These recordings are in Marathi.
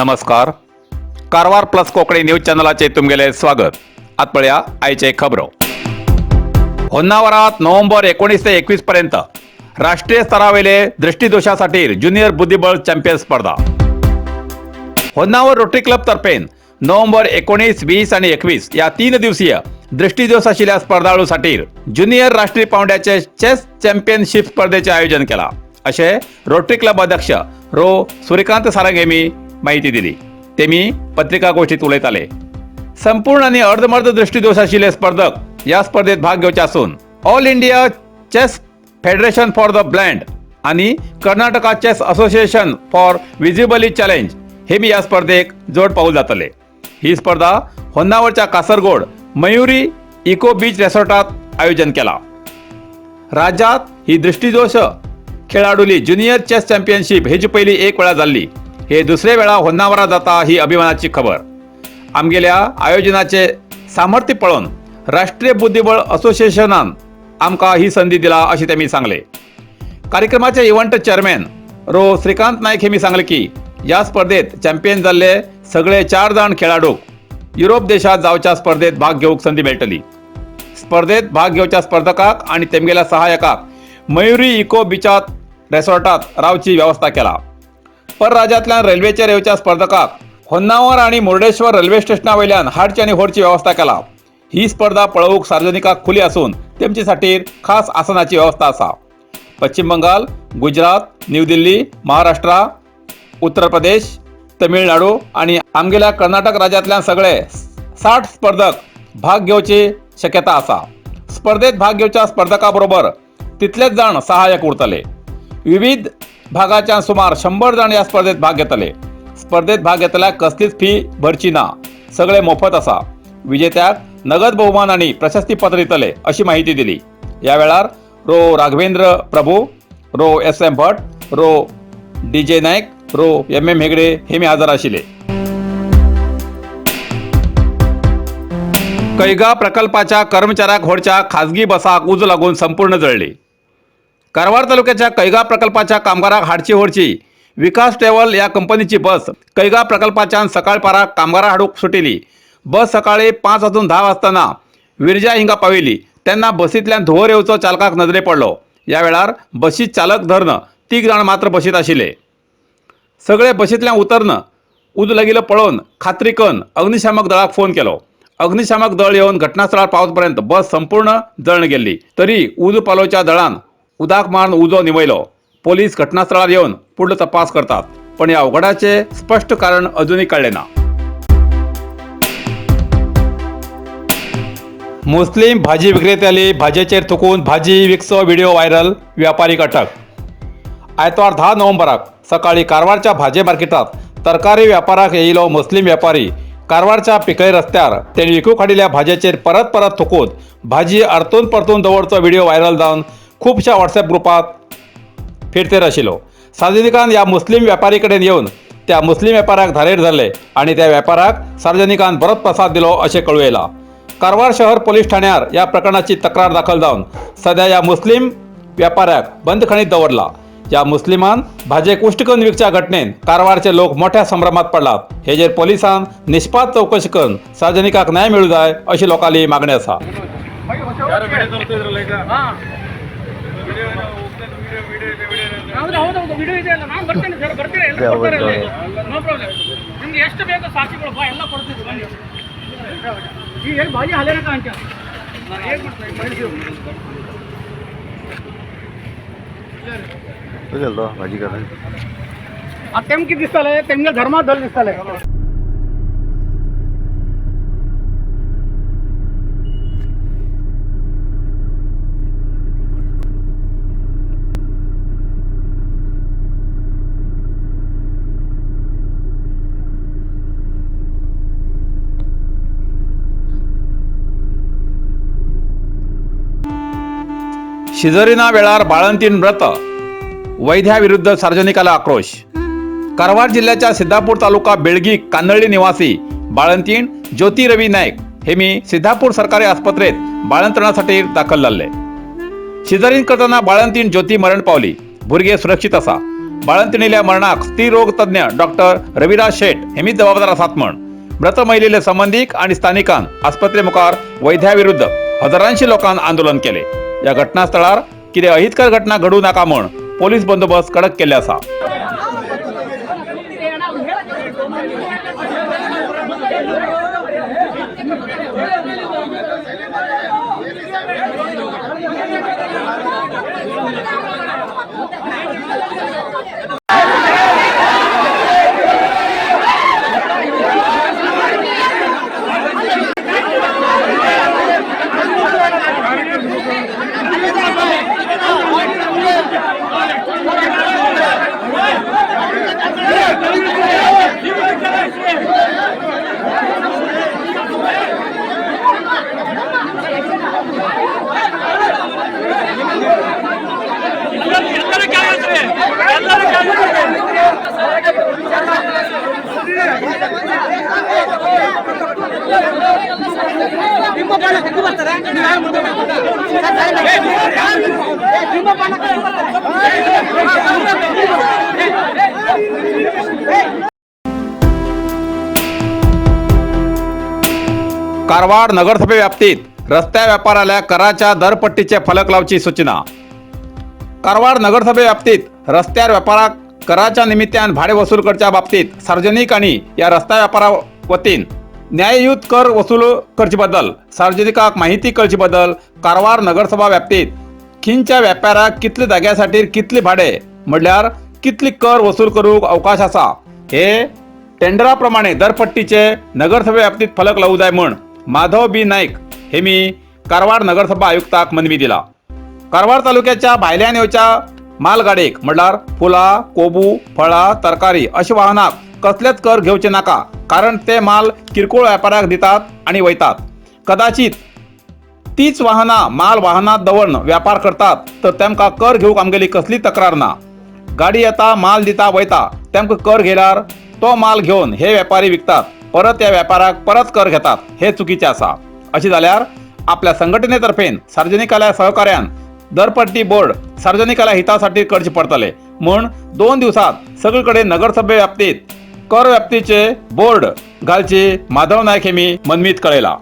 नमस्कार. कारवार प्लस कोकणी न्यूज चॅनलाचे तुमगेले स्वागत. आत पळया आयचे खबरो. होन्नावरात नोव्हेंबर 19 ते 21 पर्यंत राष्ट्रीय स्तरावेले दृष्टिदोषासाठी ज्युनियर बुद्धिबळ चॅम्पियन स्पर्धा. होन्नावर रोटरी क्लब तर्फेन नोव्हेंबर 19, 20 आणि 21 या 3 दिवसीय दृष्टिदोष आशिल्ल्या स्पर्धाळूसाठी ज्युनियर राष्ट्रीय पावंड्याचे चेस चॅम्पियनशिप स्पर्धेचे आयोजन केला असे रोटरी क्लब अध्यक्ष रो सूर्यकांत सारंग यांनी माहिती दिली. तेमी पत्रिकागोष्ठीत उलयताले. संपूर्ण आणि अर्धमर्द दृष्टिदोष आशिल्ले स्पर्धक या स्पर्धेत भाग घेवचे आसून all India chess federation for the blind आणि Karnataka chess association for visibly challenge हेमी या स्पर्धेक जोड पाऊल जातले. ही स्पर्धा होन्नावरच्या कासरगोड मयुरी इको बीच रेसॉर्टात आयोजन केला. राज्यात ही दृष्टिदोष खेळाडूली ज्युनियर चेस चॅम्पियनशिप हेची पहिली एक वेळा जाल्ली. हे दुसरे वेळा होन्नावरा जाता ही अभिमानाची खबर. आमगेल्या आयोजनाचे सामर्थ्य पळोवन राष्ट्रीय बुद्धिबळ असोसिएशनान आमकां ही संधी दिला अशें तेमी सांगले. कार्यक्रमाचे इव्हेंट चेअरमॅन रो श्रीकांत नायक हेमी सांगले की या स्पर्धेत चॅम्पियन जाल्ले सगळे 4 जाण खेळाडूक युरोप देशात जावच्या स्पर्धेत भाग घेवंक संधी मेळटली. स्पर्धेत भाग घेवच्या स्पर्धकाक आणि तेमगेल्या सहाय्यकाक मयुरी इको बीचात रेसॉर्टात रावची व्यवस्था केला. परराज्यांतल्यान रेल्वेचेर येवच्या स्पर्धकाक होन्नावर आणि मुर्डेश्वर रेल्वे स्टेशना वयल्यान हाडची आणि व्हरची व्यवस्था केला. ही स्पर्धा पळोवूंक सार्वजनिकाक खुली आसून तेमचे खातीर खास आसनाची व्यवस्था आसा. पश्चिम बंगाल, गुजरात, न्यू दिल्ली, महाराष्ट्र, उत्तर प्रदेश, तमिळनाडू आणि आमगेल्या कर्नाटक राज्यांतल्यान सगळे 60 स्पर्धक भाग घेवची शक्यता आसा. स्पर्धेत भाग घेवच्या स्पर्धकां बरोबर तितलेच जाण सहाय्यक उरतले. विविध भागाच्या सुमार 100 जाण या स्पर्धेत भाग घेतले. स्पर्धेत भाग घेतल्याक कसलीच फी भरची ना, सगळे मोफत आसा. विजेत्याक नगद बहुमान आणि प्रशस्तीपत्र दितले अशी माहिती दिली. या वेळार रो राघवेंद्र प्रभू, रो SM भट, रो DJ नायक, रो MM हेगडे हेमी हजर आशिल्ले. कैगा प्रकल्पाच्या कर्मचाऱ्याक व्हरच्या खाजगी बसाक उजो लागून संपूर्ण जळली. कारवार तालुक्याच्या कैगा प्रकल्पाच्या कामगाराक हाडची व्हरची विकास ट्रॅव्हल या कंपनीची बस कैगा प्रकल्पाच्यान सकाळ पाराक कामगारां हाडूंक सुटिली. बस सकाळी 5:10 वाजताना विरजा हिंगा पाविली तेन्ना बसींतल्यान धुंवर येवचो चालकाक नजरे पडलो. या वेळार बसीत चालक धरन 3 जाण मात्र बसीत आशिल्ले. सगळे बसींतल्यान उतरन उज लागिल्लो पळोवन खात्री करून अग्निशामक दळाक फोन केलो. अग्निशामक दळ येवन घटनास्थळार पावत पर्यंत बस संपूर्ण जळण गेल्ली. तरी उज पालोवच्या दळान उदक मारून उजो निवयलो. पोलीस घटनास्थळार येवन पुढलो तपास करतात, पण या अवघडाचे स्पष्ट कारण अजूनही कळले ना. मुस्लिम भाजी विक्रेत्याली भाजयेचेर थुकून भाजी विकचो व्हिडिओ व्हायरल, व्यापारीक अटक. आयतार 10 नोव्हेंबराक सकाळी कारवारच्या भाजी मार्केटात तरकारी व्यापाराक येयलो मुस्लिम व्यापारी कारवारच्या पिकळे रस्त्यार तेणी विकूंक हाडिल्ल्या भाजयेचेर परत परत थुकून भाजी आरतून परतून दवरचो व्हिडिओ व्हायरल जावन खुबशा व्हॉट्सॲप ग्रुपात फिरतेर आशिल्लो. सार्वजनिकान या मुस्लिम व्यापारी कडेन येवन त्या मुस्लिम व्यापाऱ्याक धारेर धरले आणि त्या व्यापाऱ्याक सार्वजनिकान बरोच प्रसाद दिलो अशें कळून येयला. कारवार शहर पोलीस ठाण्यार या प्रकरणाची तक्रार दाखल जावन सध्या या मुस्लिम व्यापाऱ्याक बंदखणीत दवरला. या मुस्लिमान भाजयेक उश्ट करून विकच्या घटनेन कारवारचे लोक मोठ्या संभ्रमात पडलात. हेजेर पोलिसान निष्पात चौकशी करून सार्वजनिकाक न्याय मेळूं जाय अशी लोकांची मागणी आसा. ವಿಡಿಯೋ ಇದೆ ಅಲ್ಲ, ನಾನು ಬರ್ತೇನೆ ಸರ್, ಬರ್ತೀರಾ ಎಲ್ಲ ಕೊಡ್ತಾರೆ, ನೋ ಪ್ರಾಬ್ಲಮ್. ನಿಮ್ಗೆ ಎಷ್ಟು ಬೇಕು ಸಾಕ್ಷಿಗಳು ಬಾ ಎಲ್ಲ ಕೊಡ್ತಿದ್ವಿ ಬನ್ನಿ. ಈಗ ಏನು ಭಾಜಿ ಹಲೇನಕ ಅಂತ ನಾನು ಏನು ಮಾಡ್ತಾ भाजी का ಆ ತೆಮ್ಕಿ ದಿಸ್ತಾಲೆ ತೆಮ್ಗೆ ಧರ್ಮ ದಲ್ ದಿಸ್ತಾಲೆ. शिजरीना वेळार बाळंतीण व्रत, वैद्याविरुद्ध सार्वजनिकाला आक्रोश. कारवार जिल्ह्याच्या सिद्धापूर तालुका बेळगी कान्नळ्ळी निवासी बाळंतीण ज्योती रवी नायक हेमी सिद्धापूर सरकारी आस्पत्रेत बाळंतपणासाठी दाखल जाल्ले. शिजरीन करताना बाळंतीण ज्योती मरण पावली. भुरगे सुरक्षित आसा. बाळंतिणील्या मरणाक स्त्रीरोग तज्ञ डॉक्टर रविराज शेठ हेमीच जबाबदार आसात म्हण मृत महिलेले संबंधिक आणि स्थानिकांन आस्पत्रे मुखार वैद्याविरुद्ध हजारांशी लोकांन आंदोलन केले. या घटनास्थळार कितें अहितकर घटना घडू नाका म्हण पोलीस बंदोबस्त कडक केल्ले आसा. कारवार नगरसभे व्याप्तीत रस्त्या व्यापाराला कराच्या दरपट्टीचे फलक लावची सूचना. कारवार नगरसभे व्याप्तीत रस्त्यार व्यापाराक कराच्या निमित्तान भाडे वसूल करच्या बाबतीत सार्वजनिक आणि या रस्ता व्यापारा वतीन न्याययुत कर वसूल करचे बद्दल सार्वजनिकाक माहिती कळची बद्दल कारवार नगरसभा व्याप्तीत खिंच्या व्यापाराक कितले जाग्यासाठी कितले भाडे म्हणल्यार कितली कर वसूल करूक अवकाश असा हे टेंडराप्रमाणे दरपट्टीचे नगरसभे व्याप्तीत फलक लावू जाय म्हण माधव बी नाईक हेमी कारवार नगरसभा आयुक्ताक मनवी दिला. कारवार तालुक्याच्या भायल्यान येवच्या मालगाडीक म्हणल्यार फुलां, कोबू, फळां, तरकारी अशा वाहनाक कसलेच कर घेवचे नाका कारण ते माल किरकोळ व्यापाराक दितात आणि वयतात. कदाचित तीच वाहनां माल वाहनात दवरून व्यापार करतात तर तेमकां कर घेवंक आमगेली कसली तक्रार ना. गाडी येता माल दिता वयता तेमकां कर घेल्यार तो माल घेवन हे वेपारी विकतात परत या व्यापाराक परत कर घेतात हे चुकीचे आसा. अशी जाल्यार आपल्या संघटनेतर्फेन सार्वजनिकाल्या सहकार्यान दरपट्टी बोर्ड सार्वजनिकाल्या हितासाठी करचे पडतले म्हूण 2 दिवसात सगळीकडे नगरसभे व्याप्तीत कर व्याप्तीचे बोर्ड घालची माधव नायक हेमी मनवीत कळयला.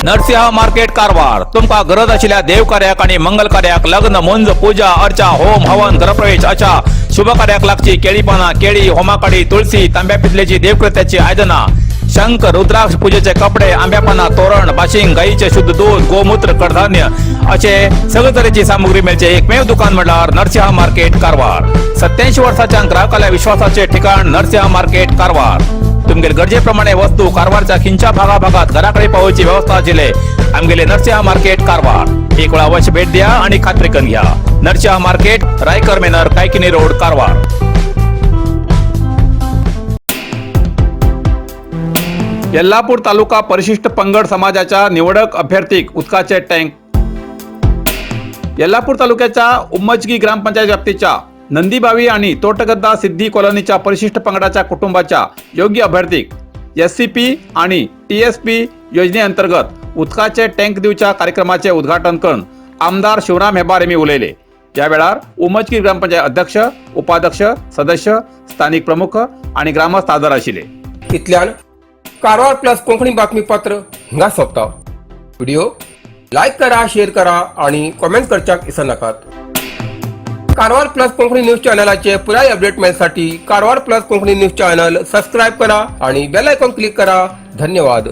नरसिंह मार्केट कारवार तुमका गरज आशिल्ल्या देव कार्याक आणि मंगल कार्याक लग्न मुंज पूजा अर्चा होम हवन गृहप्रवेश अशा शुभ कार्याक लागची केळी पानां केळी होमाकडी तुळसी तांब्या पितलेची देवकृत्याची आयदनां शंख रुद्राक्ष पूजेचे कपडे आंब्या पानां तोरण बाशिंग गाईचे शुद्ध दूध गोमूत्र कडधान्य असे सगळे तरेची सामुग्री मेळचे एकमेव दुकान म्हणल्यार नरसिंह मार्केट कारवार. 87 वर्सांच्या ग्राहकाल्या विश्वासाचे ठिकाण नरसिंह मार्केट कारवार. तुमगेर गरजेप्रमाणे वस्तू कारवारच्या खिंच्या भागाभागात घराकडे पावोवची व्यवस्था आशिल्ले आमगेले नरसिंह मार्केट कारवार. एक वेळा अवश्य भेट द्या आणि खात्री करून घ्या. नरसिंह मार्केट रायकर मेनर कायकिनी रोड कारवार. येल्लापूर तालुका परिशिष्ट पंगड समाजाच्या निवडक अभ्यर्थीक उदकाचे टँक. येल्लापूर तालुक्याच्या उम्मचगी ग्रामपंचायत व्याप्तीच्या नंदीबावी आणि तोटगद्दा सिद्धी कॉलनीच्या परिशिष्ट पंगडाच्या कुटुंबाच्या योग्य अभ्यर्थीक SCP आणि TSP योजनेअंतर्गत उदकाचे टँक दिवच्या कार्यक्रमाचे उद्घाटन करून आमदार शिवराम हेबार यांनी उलयले. या वेळार उमचगी ग्रामपंचायत अध्यक्ष उपाध्यक्ष सदस्य स्थानिक प्रमुख आणि ग्रामस्थ हजर आशिल्ले. इतल्यान कारवार प्लस कोंकणी बातमीपत्र हिंगा सोंपता. व्हिडिओ लाईक करा, शेअर करा आणि कमेंट करच्याक विसरू नाकात. कारवार प्लस कोंकणी न्यूज चॅनलाचे पुराय अपडेट मेळसाठी Karwar plus Konkani news channel subscribe करा आणि बेल आयकॉन क्लिक करा. धन्यवाद.